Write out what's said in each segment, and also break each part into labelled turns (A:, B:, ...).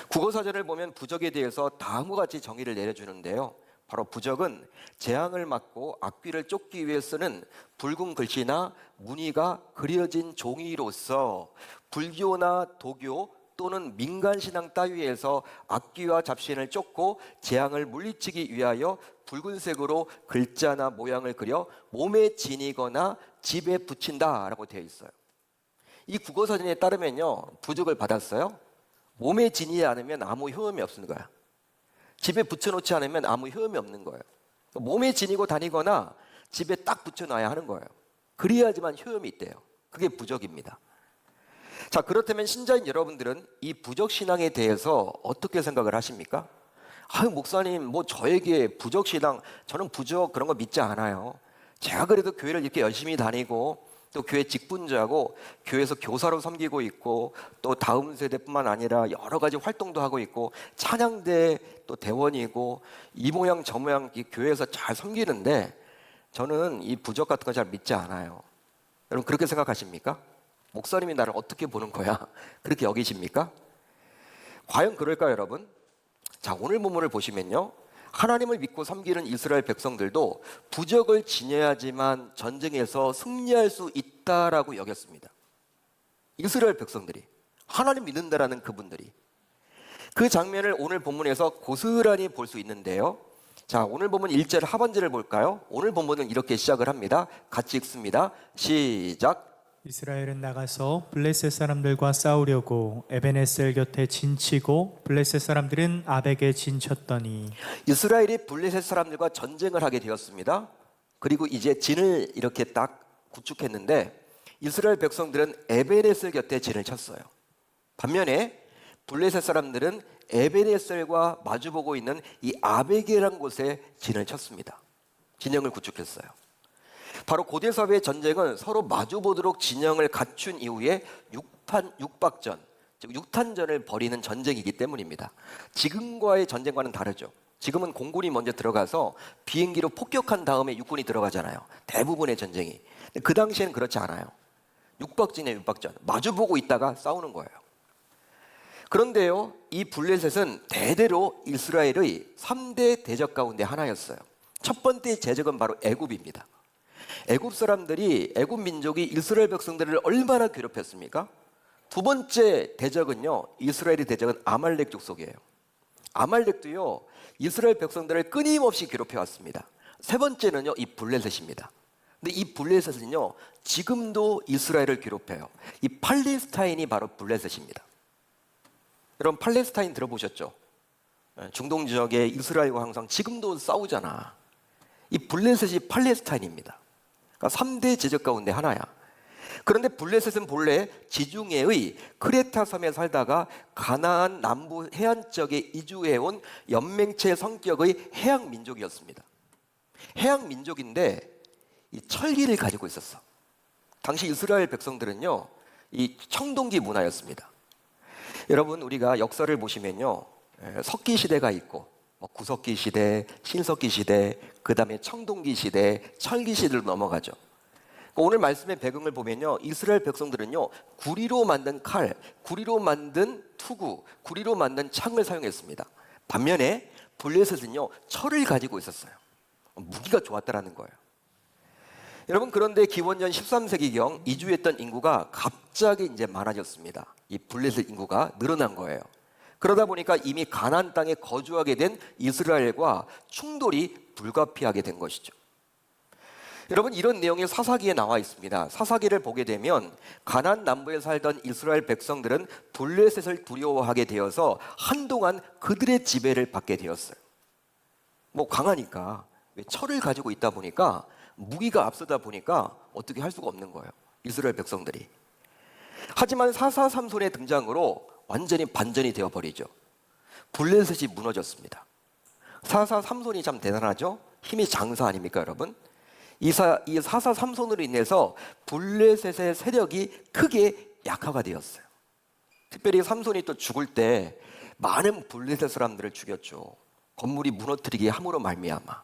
A: 국어사전을 보면 부적에 대해서 다음과 같이 정의를 내려주는데요. 바로 부적은 재앙을 막고 악귀를 쫓기 위해 쓰는 붉은 글씨나 무늬가 그려진 종이로서 불교나 도교 또는 민간신앙 따위에서 악귀와 잡신을 쫓고 재앙을 물리치기 위하여 붉은색으로 글자나 모양을 그려 몸에 지니거나 집에 붙인다라고 되어 있어요. 이 국어사전에 따르면요, 부적을 받았어요. 몸에 지니지 않으면 아무 효험이 없는 거야. 집에 붙여놓지 않으면 아무 효험이 없는 거예요. 몸에 지니고 다니거나 집에 딱 붙여놔야 하는 거예요. 그래야지만 효험이 있대요. 그게 부적입니다. 자, 그렇다면 신자인 여러분들은 이 부적 신앙에 대해서 어떻게 생각을 하십니까? 아유, 목사님, 뭐 저에게 부적 신앙, 저는 부적 그런 거 믿지 않아요. 제가 그래도 교회를 이렇게 열심히 다니고 또 교회 직분자고 교회에서 교사로 섬기고 있고 또 다음 세대뿐만 아니라 여러 가지 활동도 하고 있고 찬양대 또 대원이고 이 모양 저 모양 이 교회에서 잘 섬기는데 저는 이 부적 같은 거 잘 믿지 않아요. 여러분 그렇게 생각하십니까? 목사님이 나를 어떻게 보는 거야? 그렇게 여기십니까? 과연 그럴까요, 여러분? 자, 오늘 본문을 보시면요, 하나님을 믿고 섬기는 이스라엘 백성들도 부적을 지녀야지만 전쟁에서 승리할 수 있다라고 여겼습니다. 이스라엘 백성들이, 하나님 믿는다라는 그분들이. 그 장면을 오늘 본문에서 고스란히 볼 수 있는데요. 자, 오늘 본문 1절 하반절을 볼까요? 오늘 본문은 이렇게 시작을 합니다. 같이 읽습니다. 시작.
B: 이스라엘은 나가서 블레셋 사람들과 싸우려고 에베네셀 곁에 진치고 블레셋 사람들은 아벡에 진쳤더니.
A: 이스라엘이 블레셋 사람들과 전쟁을 하게 되었습니다. 그리고 이제 진을 이렇게 딱 구축했는데 이스라엘 백성들은 에베네셀 곁에 진을 쳤어요. 반면에 블레셋 사람들은 에베네셀과 마주보고 있는 이 아벡이라는 곳에 진을 쳤습니다. 진영을 구축했어요. 바로 고대사회의 전쟁은 서로 마주보도록 진영을 갖춘 이후에 육박전, 즉 육탄전을 벌이는 전쟁이기 때문입니다. 지금과의 전쟁과는 다르죠. 지금은 공군이 먼저 들어가서 비행기로 폭격한 다음에 육군이 들어가잖아요. 대부분의 전쟁이. 근데 그 당시에는 그렇지 않아요. 육박전이에요, 육박전. 마주보고 있다가 싸우는 거예요. 그런데요, 이 블레셋은 대대로 이스라엘의 3대 대적 가운데 하나였어요. 첫 번째 대적은 바로 애굽입니다. 애굽 사람들이, 애굽 민족이 이스라엘 백성들을 얼마나 괴롭혔습니까? 두 번째 대적은요, 이스라엘의 대적은 아말렉 족속이에요. 아말렉도요, 이스라엘 백성들을 끊임없이 괴롭혀왔습니다. 세 번째는요, 이 블레셋입니다. 근데 이 블레셋은요, 지금도 이스라엘을 괴롭혀요. 이 팔레스타인이 바로 블레셋입니다. 여러분 팔레스타인 들어보셨죠? 중동 지역에 이스라엘과 항상 지금도 싸우잖아. 이 블레셋이 팔레스타인입니다. 그러니까 3대 제적 가운데 하나야. 그런데 블레셋은 본래 지중해의 크레타 섬에 살다가 가나안 남부 해안 지역에 이주해온 연맹체 성격의 해양 민족이었습니다. 해양 민족인데 이 철기를 가지고 있었어. 당시 이스라엘 백성들은요, 이 청동기 문화였습니다. 여러분 우리가 역사를 보시면요, 석기 시대가 있고 구석기 시대, 신석기 시대, 그 다음에 청동기 시대, 철기 시대로 넘어가죠. 오늘 말씀의 배경을 보면요, 이스라엘 백성들은요, 구리로 만든 칼, 구리로 만든 투구, 구리로 만든 창을 사용했습니다. 반면에 블레셋은요, 철을 가지고 있었어요. 무기가 좋았다라는 거예요. 여러분 그런데 기원전 13세기경 이주했던 인구가 갑자기 이제 많아졌습니다. 이 블레셋 인구가 늘어난 거예요. 그러다 보니까 이미 가나안 땅에 거주하게 된 이스라엘과 충돌이 불가피하게 된 것이죠. 여러분 이런 내용이 사사기에 나와 있습니다. 사사기를 보게 되면 가나안 남부에 살던 이스라엘 백성들은 블레셋을 두려워하게 되어서 한동안 그들의 지배를 받게 되었어요. 뭐 강하니까, 철을 가지고 있다 보니까, 무기가 앞서다 보니까 어떻게 할 수가 없는 거예요, 이스라엘 백성들이. 하지만 사사삼손의 등장으로 완전히 반전이 되어버리죠. 블레셋이 무너졌습니다. 사사삼손이 참 대단하죠. 힘이 장사 아닙니까 여러분? 이 사사삼손으로 인해서 블레셋의 세력이 크게 약화가 되었어요. 특별히 삼손이 또 죽을 때 많은 블레셋 사람들을 죽였죠. 건물이 무너뜨리게 함으로 말미암아.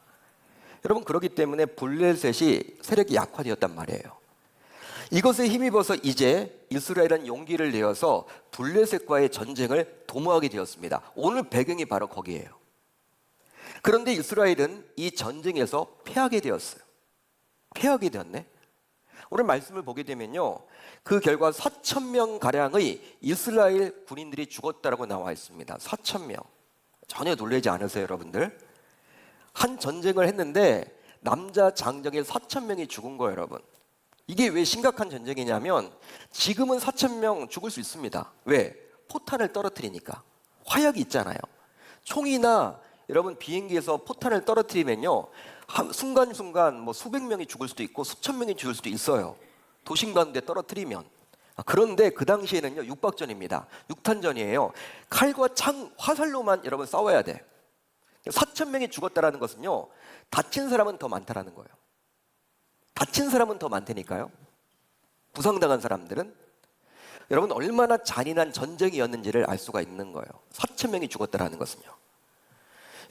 A: 여러분 그렇기 때문에 블레셋이 세력이 약화되었단 말이에요. 이것에 힘입어서 이제 이스라엘은 용기를 내어서 블레셋과의 전쟁을 도모하게 되었습니다. 오늘 배경이 바로 거기에요. 그런데 이스라엘은 이 전쟁에서 패하게 되었어요. 패하게 되었네. 오늘 말씀을 보게 되면요, 그 결과 4,000명 가량의 이스라엘 군인들이 죽었다라고 나와 있습니다. 4,000명. 전혀 놀라지 않으세요, 여러분들? 한 전쟁을 했는데 남자 장정의 4,000명이 죽은 거예요, 여러분. 이게 왜 심각한 전쟁이냐면 지금은 4,000명 죽을 수 있습니다. 왜? 포탄을 떨어뜨리니까. 화약이 있잖아요. 총이나 여러분 비행기에서 포탄을 떨어뜨리면요, 순간순간 뭐 수백 명이 죽을 수도 있고 수천 명이 죽을 수도 있어요. 도심 가운데 떨어뜨리면. 그런데 그 당시에는요, 육박전입니다. 육탄전이에요. 칼과 창, 화살로만 여러분 싸워야 돼. 4,000명이 죽었다라는 것은요, 다친 사람은 더 많다라는 거예요. 다친 사람은 더 많다니까요. 부상당한 사람들은. 여러분 얼마나 잔인한 전쟁이었는지를 알 수가 있는 거예요. 4,000명이 죽었다라는 것은요.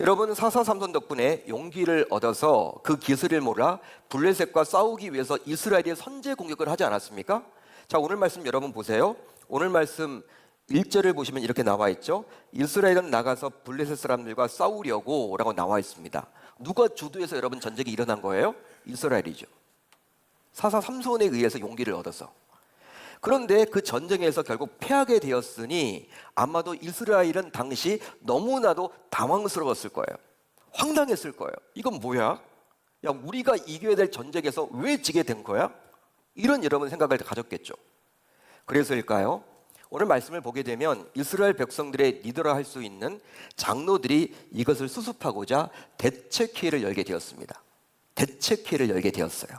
A: 여러분 4.4 삼손 덕분에 용기를 얻어서 그 기술을 몰아 블레셋과 싸우기 위해서 이스라엘이 선제 공격을 하지 않았습니까? 자, 오늘 말씀 여러분 보세요. 오늘 말씀 1절을 보시면 이렇게 나와 있죠. 이스라엘은 나가서 블레셋 사람들과 싸우려고 라고 나와 있습니다. 누가 주도해서 여러분 전쟁이 일어난 거예요? 이스라엘이죠. 4.4 삼손에 의해서 용기를 얻어서. 그런데 그 전쟁에서 결국 패하게 되었으니 아마도 이스라엘은 당시 너무나도 당황스러웠을 거예요. 황당했을 거예요. 이건 뭐야? 야, 우리가 이겨야 될 전쟁에서 왜 지게 된 거야? 이런 여러분 생각을 가졌겠죠. 그래서일까요? 오늘 말씀을 보게 되면 이스라엘 백성들의 리더라 할 수 있는 장로들이 이것을 수습하고자 대책회의를 열게 되었습니다. 대책회의를 열게 되었어요.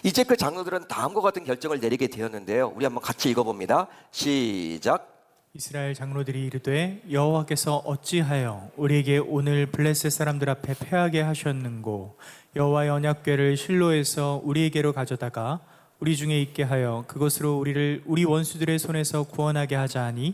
A: 이제 그 장로들은 다음과 같은 결정을 내리게 되었는데요. 우리 한번 같이 읽어봅니다. 시작.
B: 이스라엘 장로들이 이르되 여호와께서 어찌하여 우리에게 오늘 블레셋 사람들 앞에 패하게 하셨는고 여호와의 언약궤를 실로에서 우리에게로 가져다가 우리 중에 있게 하여 그것으로 우리를 우리 원수들의 손에서 구원하게 하자 하니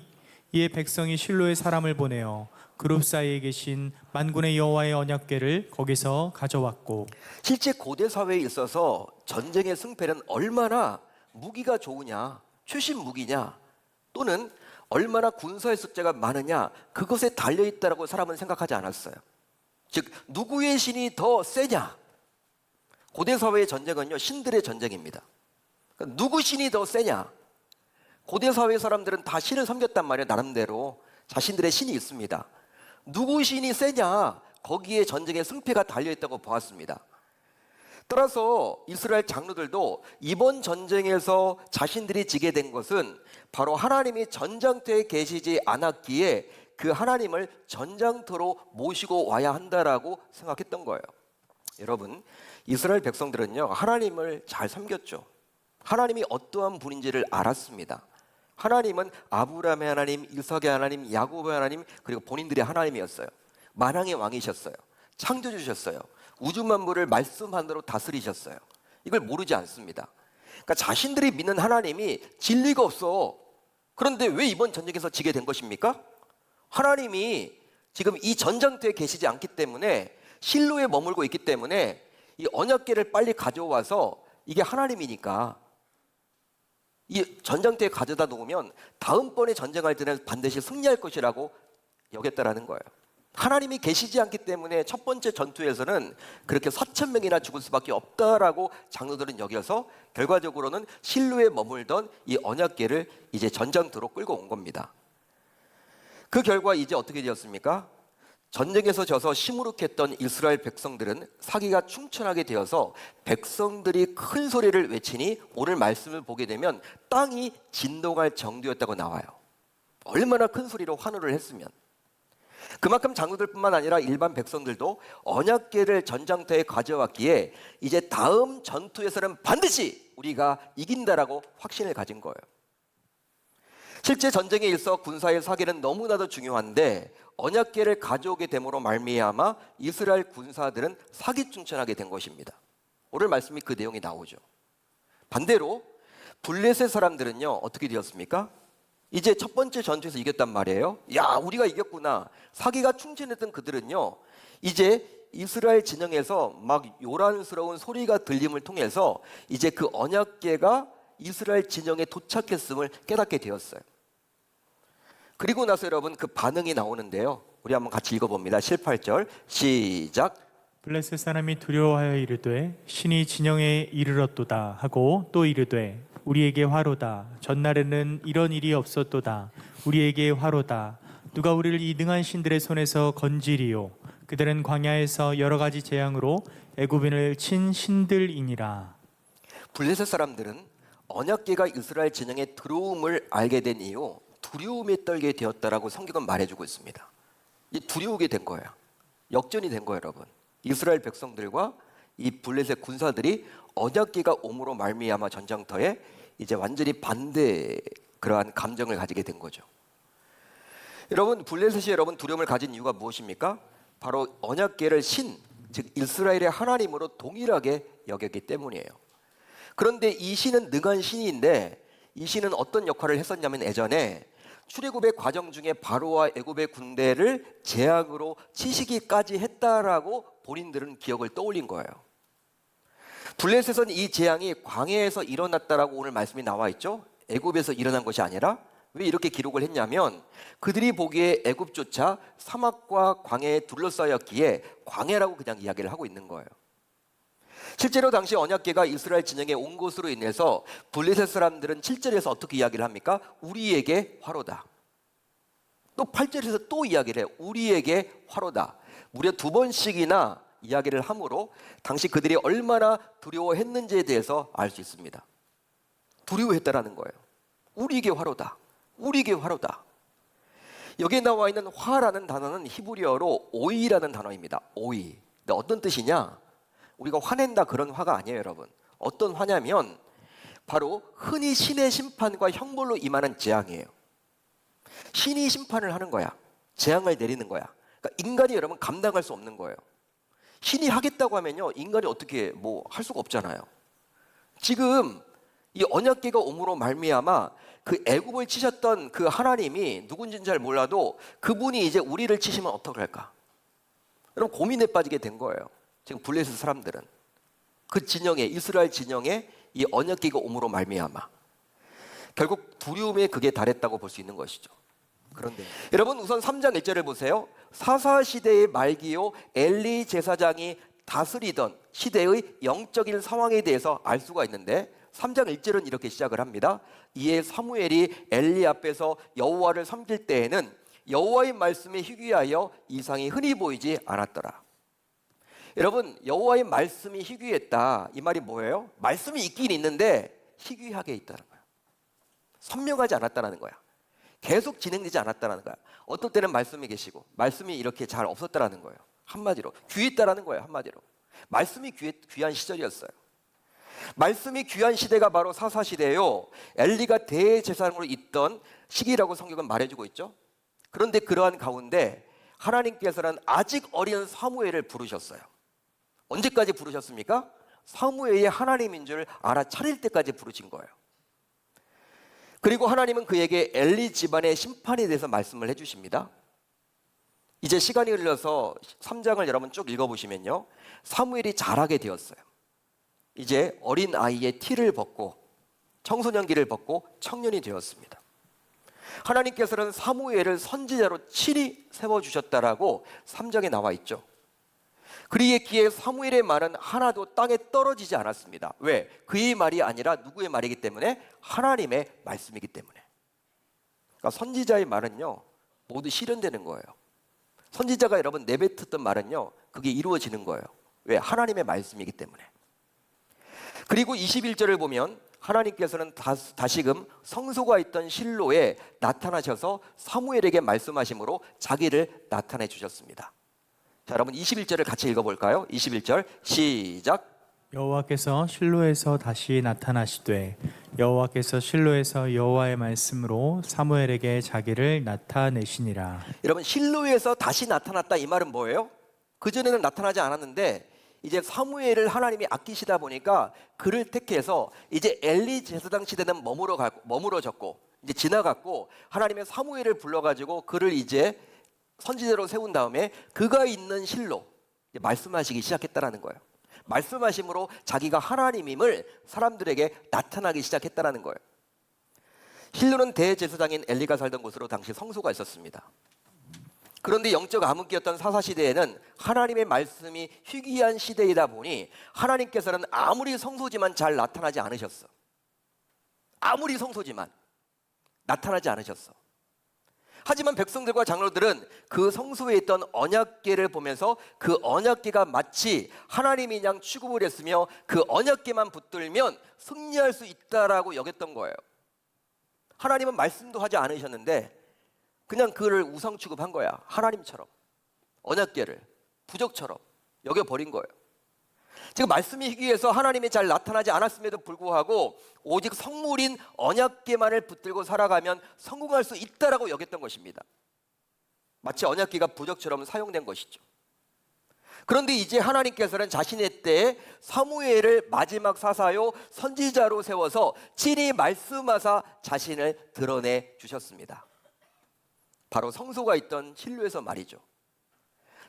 B: 이에 백성이 실로에 사람을 보내어 그룹 사이에 계신 만군의 여호와의 언약궤를 거기서 가져왔고.
A: 실제 고대 사회에 있어서 전쟁의 승패는 얼마나 무기가 좋으냐, 최신 무기냐, 또는 얼마나 군사의 숫자가 많으냐, 그것에 달려있다라고 사람은 생각하지 않았어요. 즉 누구의 신이 더 세냐. 고대 사회의 전쟁은요, 신들의 전쟁입니다. 그러니까 누구 신이 더 세냐. 고대 사회 사람들은 다 신을 섬겼단 말이에요. 나름대로 자신들의 신이 있습니다. 누구 신이 세냐, 거기에 전쟁의 승패가 달려있다고 보았습니다. 따라서 이스라엘 장로들도 이번 전쟁에서 자신들이 지게 된 것은 바로 하나님이 전장터에 계시지 않았기에 그 하나님을 전장터로 모시고 와야 한다라고 생각했던 거예요. 여러분, 이스라엘 백성들은요, 하나님을 잘 섬겼죠. 하나님이 어떠한 분인지를 알았습니다. 하나님은 아브라함의 하나님, 이삭의 하나님, 야곱의 하나님, 그리고 본인들의 하나님이었어요. 만왕의 왕이셨어요. 창조주셨어요. 우주 만물을 말씀 하나로 다스리셨어요. 이걸 모르지 않습니다. 그러니까 자신들이 믿는 하나님이 진리가 없어. 그런데 왜 이번 전쟁에서 지게 된 것입니까? 하나님이 지금 이 전장터에 계시지 않기 때문에, 실로에 머물고 있기 때문에 이 언약궤를 빨리 가져와서, 이게 하나님이니까 이 전장터에 가져다 놓으면 다음번에 전쟁할 때는 반드시 승리할 것이라고 여겼다라는 거예요. 하나님이 계시지 않기 때문에 첫 번째 전투에서는 그렇게 4,000명이나 죽을 수밖에 없다라고 장로들은 여겨서 결과적으로는 실로에 머물던 이 언약궤를 이제 전장터로 끌고 온 겁니다. 그 결과 이제 어떻게 되었습니까? 전쟁에서 져서 시무룩했던 이스라엘 백성들은 사기가 충천하게 되어서 백성들이 큰 소리를 외치니 오늘 말씀을 보게 되면 땅이 진동할 정도였다고 나와요. 얼마나 큰 소리로 환호를 했으면. 그만큼 장로들뿐만 아니라 일반 백성들도 언약궤를 전장터에 가져왔기에 이제 다음 전투에서는 반드시 우리가 이긴다라고 확신을 가진 거예요. 실제 전쟁에 있어 군사의 사기는 너무나도 중요한데 언약궤를 가져오게 됨으로 말미암아 이스라엘 군사들은 사기충천하게 된 것입니다. 오늘 말씀이 그 내용이 나오죠. 반대로 블레셋 사람들은요, 어떻게 되었습니까? 이제 첫 번째 전투에서 이겼단 말이에요. 야, 우리가 이겼구나. 사기가 충천했던 그들은요, 이제 이스라엘 진영에서 막 요란스러운 소리가 들림을 통해서 이제 그 언약궤가 이스라엘 진영에 도착했음을 깨닫게 되었어요. 그리고 나서 여러분 그 반응이 나오는데요. 우리 한번 같이 읽어봅니다. 7, 8절 시작.
B: 블레셋 사람이 두려워하여 이르되 신이 진영에 이르렀도다 하고 또 이르되 우리에게 화로다. 전날에는 이런 일이 없었도다. 우리에게 화로다. 누가 우리를 이 능한 신들의 손에서 건지리요. 그들은 광야에서 여러 가지 재앙으로 애굽인을 친 신들이니라.
A: 블레셋 사람들은 언약궤가 이스라엘 진영에 들어옴을 알게 된 이후 두려움에 떨게 되었다라고 성경은 말해주고 있습니다. 이 두려우게 된 거예요. 역전이 된 거예요, 여러분. 이스라엘 백성들과 이 블레셋 군사들이 언약궤가 옴으로 말미암아 전장터에 이제 완전히 반대 그러한 감정을 가지게 된 거죠. 여러분, 블레셋이 여러분 두려움을 가진 이유가 무엇입니까? 바로 언약궤를 신, 즉 이스라엘의 하나님으로 동일하게 여겼기 때문이에요. 그런데 이 신은 능한 신인데 이 신은 어떤 역할을 했었냐면 예전에 출애굽의 과정 중에 바로와 애굽의 군대를 재앙으로 치시기까지 했다라고 본인들은 기억을 떠올린 거예요. 블레셋은 이 재앙이 광야에서 일어났다라고 오늘 말씀이 나와 있죠. 애굽에서 일어난 것이 아니라 왜 이렇게 기록을 했냐면 그들이 보기에 애굽조차 사막과 광야에 둘러싸였기에 광야라고 그냥 이야기를 하고 있는 거예요. 실제로 당시 언약궤가 이스라엘 진영에 온 것으로 인해서 블레셋 사람들은 7절에서 어떻게 이야기를 합니까? 우리에게 화로다. 또 8절에서 또 이야기를 해요. 우리에게 화로다. 무려 2번씩이나 이야기를 함으로 당시 그들이 얼마나 두려워했는지에 대해서 알 수 있습니다. 두려워했다라는 거예요. 우리에게 화로다. 우리에게 화로다. 여기에 나와 있는 화라는 단어는 히브리어로 오이라는 단어입니다. 오이. 근데 어떤 뜻이냐? 우리가 화낸다 그런 화가 아니에요, 여러분. 어떤 화냐면 바로 흔히 신의 심판과 형벌로 임하는 재앙이에요. 신이 심판을 하는 거야. 재앙을 내리는 거야. 그러니까 인간이 여러분 감당할 수 없는 거예요. 신이 하겠다고 하면요, 인간이 어떻게 뭐 할 수가 없잖아요. 지금 이 언약궤가 옴으로 말미암아 그 애굽을 치셨던 그 하나님이 누군지는 잘 몰라도 그분이 이제 우리를 치시면 어떡할까? 여러분 고민에 빠지게 된 거예요. 지금 블레셋 사람들은 그 진영에 이스라엘 진영에 이 언약궤가 옴으로 말미암아 결국 두려움에 그게 달했다고 볼 수 있는 것이죠. 그런데 여러분 우선 3장 1절을 보세요. 사사 시대의 말기요 엘리 제사장이 다스리던 시대의 영적인 상황에 대해서 알 수가 있는데 3장 1절은 이렇게 시작을 합니다. 이에 사무엘이 엘리 앞에서 여호와를 섬길 때에는 여호와의 말씀에 희귀하여 이상이 흔히 보이지 않았더라. 여러분 여호와의 말씀이 희귀했다. 이 말이 뭐예요? 말씀이 있긴 있는데 희귀하게 있다는 거야. 선명하지 않았다는 거야. 계속 진행되지 않았다는 거야. 어떨 때는 말씀이 계시고 말씀이 이렇게 잘 없었다는 거예요. 한마디로 귀했다라는 거예요. 한마디로 말씀이 귀한 시절이었어요. 말씀이 귀한 시대가 바로 사사시대예요. 엘리가 대제사장으로 있던 시기라고 성경은 말해주고 있죠. 그런데 그러한 가운데 하나님께서는 아직 어린 사무엘을 부르셨어요. 언제까지 부르셨습니까? 사무엘이 하나님인 줄 알아차릴 때까지 부르신 거예요. 그리고 하나님은 그에게 엘리 집안의 심판에 대해서 말씀을 해주십니다. 이제 시간이 흘러서 3장을 여러분 쭉 읽어보시면요, 사무엘이 자라게 되었어요. 이제 어린 아이의 티를 벗고 청소년기를 벗고 청년이 되었습니다. 하나님께서는 사무엘을 선지자로 친히 세워주셨다라고 3장에 나와 있죠. 그리기에 사무엘의 말은 하나도 땅에 떨어지지 않았습니다. 왜? 그의 말이 아니라 누구의 말이기 때문에? 하나님의 말씀이기 때문에. 그러니까 선지자의 말은요 모두 실현되는 거예요. 선지자가 여러분 내뱉었던 말은요 그게 이루어지는 거예요. 왜? 하나님의 말씀이기 때문에. 그리고 21절을 보면 하나님께서는 다시금 성소가 있던 실로에 나타나셔서 사무엘에게 말씀하심으로 자기를 나타내 주셨습니다. 자, 여러분 21절을 같이 읽어볼까요? 21절 시작.
B: 여호와께서 실로에서 다시 나타나시되 여호와께서 실로에서 여호와의 말씀으로 사무엘에게 자기를 나타내시니라.
A: 여러분 실로에서 다시 나타났다 이 말은 뭐예요? 그전에는 나타나지 않았는데 이제 사무엘을 하나님이 아끼시다 보니까 그를 택해서 이제 엘리 제사장 시대는 머무러졌고 이제 지나갔고 하나님의 사무엘을 불러가지고 그를 이제 선지자로 세운 다음에 그가 있는 실로 말씀하시기 시작했다라는 거예요. 말씀하심으로 자기가 하나님임을 사람들에게 나타나기 시작했다는 거예요. 실로는 대제사장인 엘리가 살던 곳으로 당시 성소가 있었습니다. 그런데 영적 암흑기였던 사사시대에는 하나님의 말씀이 희귀한 시대이다 보니 하나님께서는 아무리 성소지만 잘 나타나지 않으셨어. 아무리 성소지만 나타나지 않으셨어. 하지만 백성들과 장로들은 그 성소에 있던 언약궤를 보면서 그 언약궤가 마치 하나님이 양 취급을 했으며 그 언약궤만 붙들면 승리할 수 있다라고 여겼던 거예요. 하나님은 말씀도 하지 않으셨는데 그냥 그를 우상 취급한 거야. 하나님처럼 언약궤를 부적처럼 여겨버린 거예요. 지금 말씀이 희귀해서 하나님이 잘 나타나지 않았음에도 불구하고 오직 성물인 언약궤만을 붙들고 살아가면 성공할 수 있다라고 여겼던 것입니다. 마치 언약궤가 부적처럼 사용된 것이죠. 그런데 이제 하나님께서는 자신의 때에 사무엘을 마지막 사사요 선지자로 세워서 친히 말씀하사 자신을 드러내 주셨습니다. 바로 성소가 있던 실로에서 말이죠.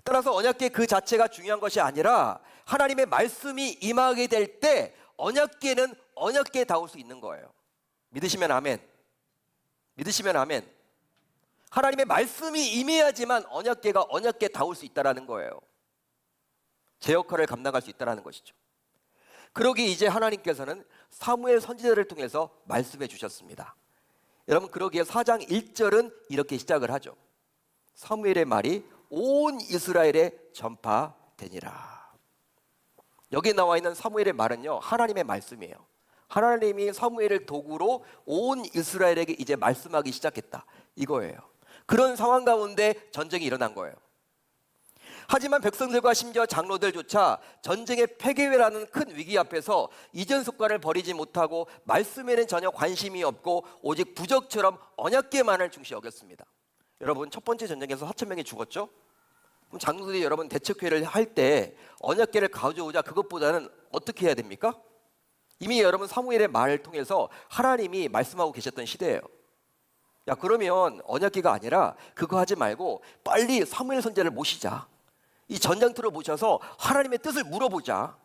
A: 따라서 언약궤 그 자체가 중요한 것이 아니라 하나님의 말씀이 임하게 될 때 언약궤는 언약궤다울 수 있는 거예요. 믿으시면 아멘. 믿으시면 아멘. 하나님의 말씀이 임해야지만 언약궤가 언약궤다울 수 있다는 거예요. 제 역할을 감당할 수 있다는 것이죠. 그러기 이제 하나님께서는 사무엘 선지자를 통해서 말씀해 주셨습니다. 여러분, 그러기에 4장 1절은 이렇게 시작을 하죠. 사무엘의 말이 온 이스라엘에 전파되니라. 여기 나와 있는 사무엘의 말은요, 하나님의 말씀이에요. 하나님이 사무엘을 도구로 온 이스라엘에게 이제 말씀하기 시작했다, 이거예요. 그런 상황 가운데 전쟁이 일어난 거예요. 하지만 백성들과 심지어 장로들조차 전쟁의 폐괴라는 큰 위기 앞에서 이전 습관을 버리지 못하고 말씀에는 전혀 관심이 없고 오직 부적처럼 언약궤만을 중시 여겼습니다. 여러분, 첫 번째 전쟁에서 4,000명이 죽었죠? 그럼 장로들이 여러분 대책회를 할 때 언약궤를 가져오자 그것보다는 어떻게 해야 됩니까? 이미 여러분 사무엘의 말을 통해서 하나님이 말씀하고 계셨던 시대예요. 야, 그러면 언약궤가 아니라 그거 하지 말고 빨리 사무엘 선지자를 모시자. 이 전장터로 모셔서 하나님의 뜻을 물어보자.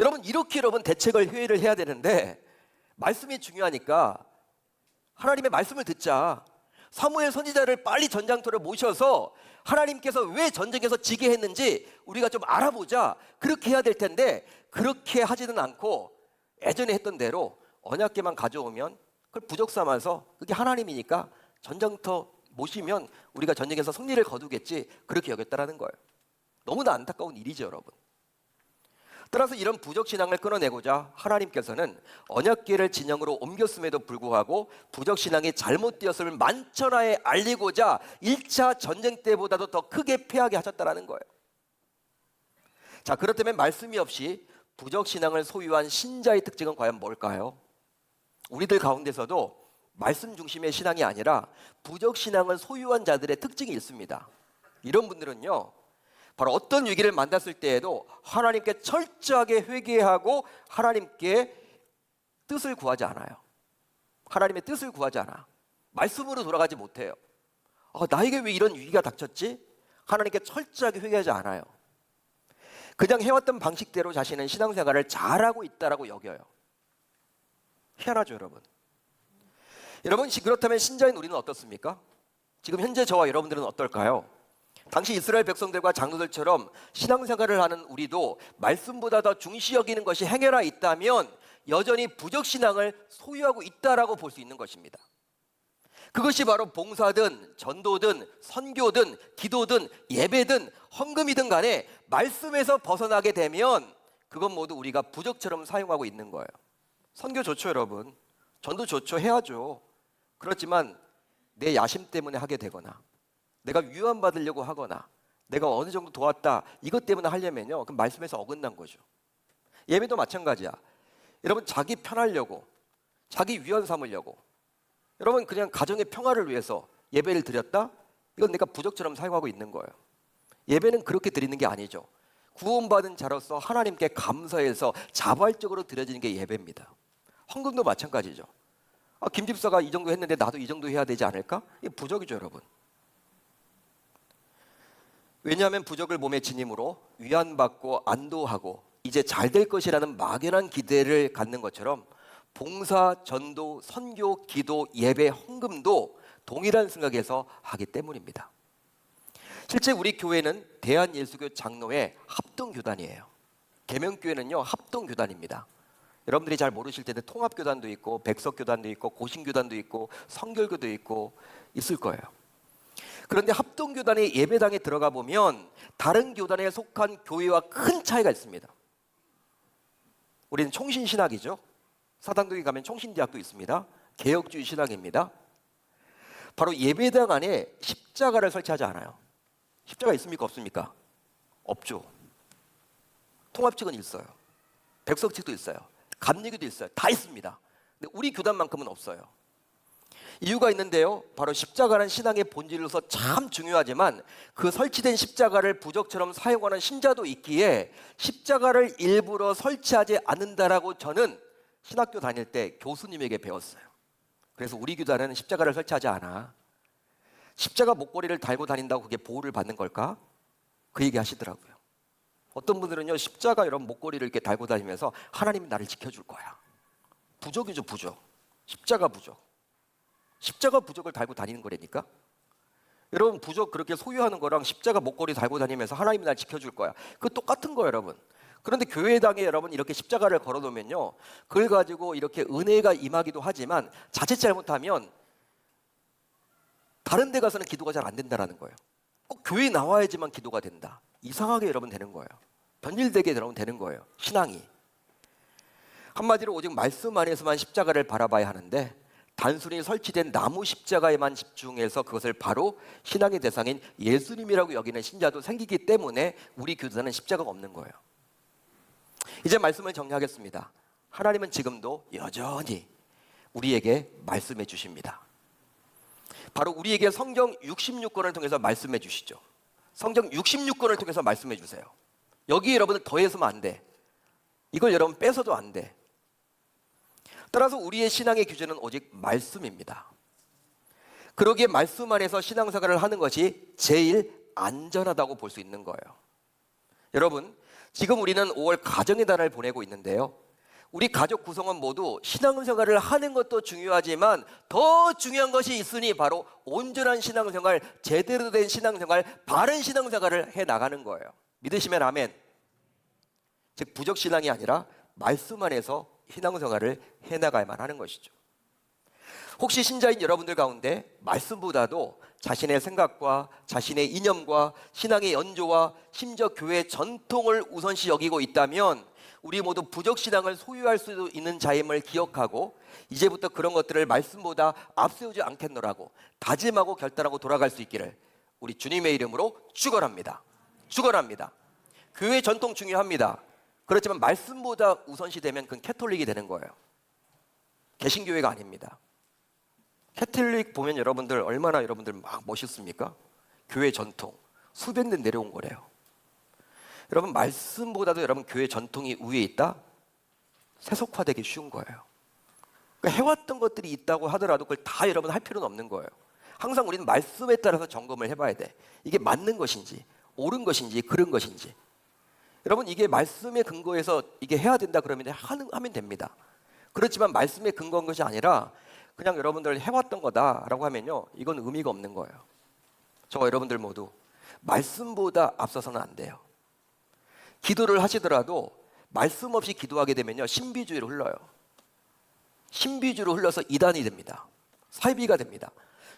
A: 여러분, 이렇게 여러분 대책을 회의를 해야 되는데 말씀이 중요하니까 하나님의 말씀을 듣자. 사무엘 선지자를 빨리 전장터로 모셔서 하나님께서 왜 전쟁에서 지게 했는지 우리가 좀 알아보자. 그렇게 해야 될 텐데 그렇게 하지는 않고 예전에 했던 대로 언약궤만 가져오면 그걸 부적 삼아서 그게 하나님이니까 전장터 모시면 우리가 전쟁에서 승리를 거두겠지, 그렇게 여겼다라는 거예요. 너무나 안타까운 일이죠, 여러분. 따라서 이런 부적신앙을 끊어내고자 하나님께서는 언약궤를 진영으로 옮겼음에도 불구하고 부적신앙이 잘못되었음을 만천하에 알리고자 1차 전쟁 때보다도 더 크게 패하게 하셨다는 거예요. 자, 그렇다면 말씀이 없이 부적신앙을 소유한 신자의 특징은 과연 뭘까요? 우리들 가운데서도 말씀 중심의 신앙이 아니라 부적신앙을 소유한 자들의 특징이 있습니다. 이런 분들은요, 바로 어떤 위기를 만났을 때에도 하나님께 철저하게 회개하고 하나님께 뜻을 구하지 않아요. 하나님의 뜻을 구하지 않아. 말씀으로 돌아가지 못해요. 나에게 왜 이런 위기가 닥쳤지? 하나님께 철저하게 회개하지 않아요. 그냥 해왔던 방식대로 자신은 신앙생활을 잘하고 있다라고 여겨요. 희한하죠, 여러분. 여러분, 그렇다면 신자인 우리는 어떻습니까? 지금 현재 저와 여러분들은 어떨까요? 당시 이스라엘 백성들과 장로들처럼 신앙생활을 하는 우리도 말씀보다 더 중시 여기는 것이 행해라 있다면 여전히 부적신앙을 소유하고 있다라고 볼 수 있는 것입니다. 그것이 바로 봉사든 전도든 선교든 기도든 예배든 헌금이든 간에 말씀에서 벗어나게 되면 그건 모두 우리가 부적처럼 사용하고 있는 거예요. 선교 좋죠, 여러분. 전도 좋죠, 해야죠. 그렇지만 내 야심 때문에 하게 되거나 내가 위안받으려고 하거나 내가 어느 정도 도왔다 이것 때문에 하려면요, 그럼 말씀에서 어긋난 거죠. 예배도 마찬가지야. 여러분, 자기 편하려고, 자기 위안 삼으려고, 여러분 그냥 가정의 평화를 위해서 예배를 드렸다? 이건 내가 부적처럼 사용하고 있는 거예요. 예배는 그렇게 드리는 게 아니죠. 구원받은 자로서 하나님께 감사해서 자발적으로 드려지는 게 예배입니다. 헌금도 마찬가지죠. 김 집사가 이 정도 했는데 나도 이 정도 해야 되지 않을까? 이게 부적이죠, 여러분. 왜냐하면 부적을 몸에 지님으로 위안받고 안도하고 이제 잘 될 것이라는 막연한 기대를 갖는 것처럼 봉사, 전도, 선교, 기도, 예배, 헌금도 동일한 생각에서 하기 때문입니다. 실제 우리 교회는 대한예수교 장로회 합동교단이에요. 계명교회는요 합동교단입니다. 여러분들이 잘 모르실 텐데 통합교단도 있고 백석교단도 있고 고신교단도 있고 성결교도 있고 있을 거예요. 그런데 합동교단의 예배당에 들어가 보면 다른 교단에 속한 교회와 큰 차이가 있습니다. 우리는 총신신학이죠. 사당동에 가면 총신대학도 있습니다. 개혁주의 신학입니다. 바로 예배당 안에 십자가를 설치하지 않아요. 십자가 있습니까? 없습니까? 없죠. 통합측은 있어요. 백석측도 있어요. 감리교도 있어요. 다 있습니다. 근데 우리 교단만큼은 없어요. 이유가 있는데요. 바로 십자가는 신앙의 본질로서 참 중요하지만 그 설치된 십자가를 부적처럼 사용하는 신자도 있기에 십자가를 일부러 설치하지 않는다라고 저는 신학교 다닐 때 교수님에게 배웠어요. 그래서 우리 교단은 십자가를 설치하지 않아. 십자가 목걸이를 달고 다닌다고 그게 보호를 받는 걸까? 그 얘기 하시더라고요. 어떤 분들은요 십자가 이런 목걸이를 이렇게 달고 다니면서 하나님이 나를 지켜줄 거야. 부적이죠, 부적. 십자가 부적. 십자가 부적을 달고 다니는 거라니까. 여러분 부적 그렇게 소유하는 거랑 십자가 목걸이 달고 다니면서 하나님이 날 지켜줄 거야. 그거 똑같은 거예요, 여러분. 그런데 교회당에 여러분 이렇게 십자가를 걸어놓으면요, 그걸 가지고 이렇게 은혜가 임하기도 하지만 자칫 잘못하면 다른 데 가서는 기도가 잘 안 된다라는 거예요. 꼭 교회에 나와야지만 기도가 된다. 이상하게 여러분 되는 거예요. 변질되게 여러분 되는 거예요. 신앙이. 한마디로 오직 말씀 안에서만 십자가를 바라봐야 하는데 단순히 설치된 나무 십자가에만 집중해서 그것을 바로 신앙의 대상인 예수님이라고 여기는 신자도 생기기 때문에 우리 교단은 십자가가 없는 거예요. 이제 말씀을 정리하겠습니다. 하나님은 지금도 여전히 우리에게 말씀해 주십니다. 바로 우리에게 성경 66권을 통해서 말씀해 주시죠. 성경 66권을 통해서 말씀해 주세요. 여기 여러분들 더해서면 안 돼. 이걸 여러분 뺏어도 안 돼. 따라서 우리의 신앙의 규제는 오직 말씀입니다. 그러기에 말씀 안에서 신앙생활을 하는 것이 제일 안전하다고 볼 수 있는 거예요. 여러분, 지금 우리는 5월 가정의 달을 보내고 있는데요. 우리 가족 구성원 모두 신앙생활을 하는 것도 중요하지만 더 중요한 것이 있으니 바로 온전한 신앙생활, 제대로 된 신앙생활, 바른 신앙생활을 해나가는 거예요. 믿으시면 아멘. 즉 부적신앙이 아니라 말씀 안에서 신앙생활을 해나가야만 하는 것이죠. 혹시 신자인 여러분들 가운데 말씀보다도 자신의 생각과 자신의 이념과 신앙의 연조와 심지어 교회의 전통을 우선시 여기고 있다면 우리 모두 부적신앙을 소유할 수 있는 자임을 기억하고 이제부터 그런 것들을 말씀보다 앞세우지 않겠노라고 다짐하고 결단하고 돌아갈 수 있기를 우리 주님의 이름으로 축원합니다. 축원합니다. 교회 전통 중요합니다. 그렇지만 말씀보다 우선시되면 그건 캐톨릭이 되는 거예요. 개신교회가 아닙니다. 캐톨릭 보면 여러분들 얼마나 여러분들 막 멋있습니까? 교회 전통 수백 년 내려온 거래요. 여러분 말씀보다도 여러분 교회 전통이 위에 있다? 세속화되기 쉬운 거예요. 그러니까 해왔던 것들이 있다고 하더라도 그걸 다 여러분 할 필요는 없는 거예요. 항상 우리는 말씀에 따라서 점검을 해봐야 돼. 이게 맞는 것인지 옳은 것인지 그른 것인지. 여러분 이게 말씀에 근거해서 이게 해야 된다 그러면 하면 됩니다. 그렇지만 말씀에 근거한 것이 아니라 그냥 여러분들 해왔던 거다라고 하면요, 이건 의미가 없는 거예요. 저와 여러분들 모두 말씀보다 앞서서는 안 돼요. 기도를 하시더라도 말씀 없이 기도하게 되면요, 신비주의로 흘러요. 신비주의로 흘러서 이단이 됩니다. 사이비가 됩니다.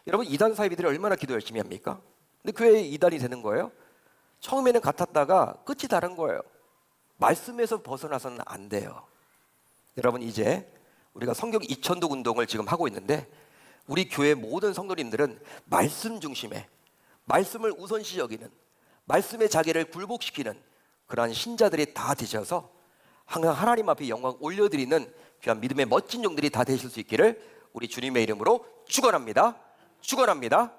A: 여러분 이단 사이비들이 얼마나 기도 열심히 합니까? 근데 교회에 이단이 되는 거예요. 처음에는 같았다가 끝이 다른 거예요. 말씀에서 벗어나서는 안 돼요. 여러분 이제 우리가 성경 2000도 운동을 지금 하고 있는데 우리 교회 모든 성도님들은 말씀 중심에 말씀을 우선시 여기는 말씀에 자기를 굴복시키는 그러한 신자들이 다 되셔서 항상 하나님 앞에 영광 올려드리는 귀한 믿음의 멋진 종들이 다 되실 수 있기를 우리 주님의 이름으로 축원합니다. 축원합니다.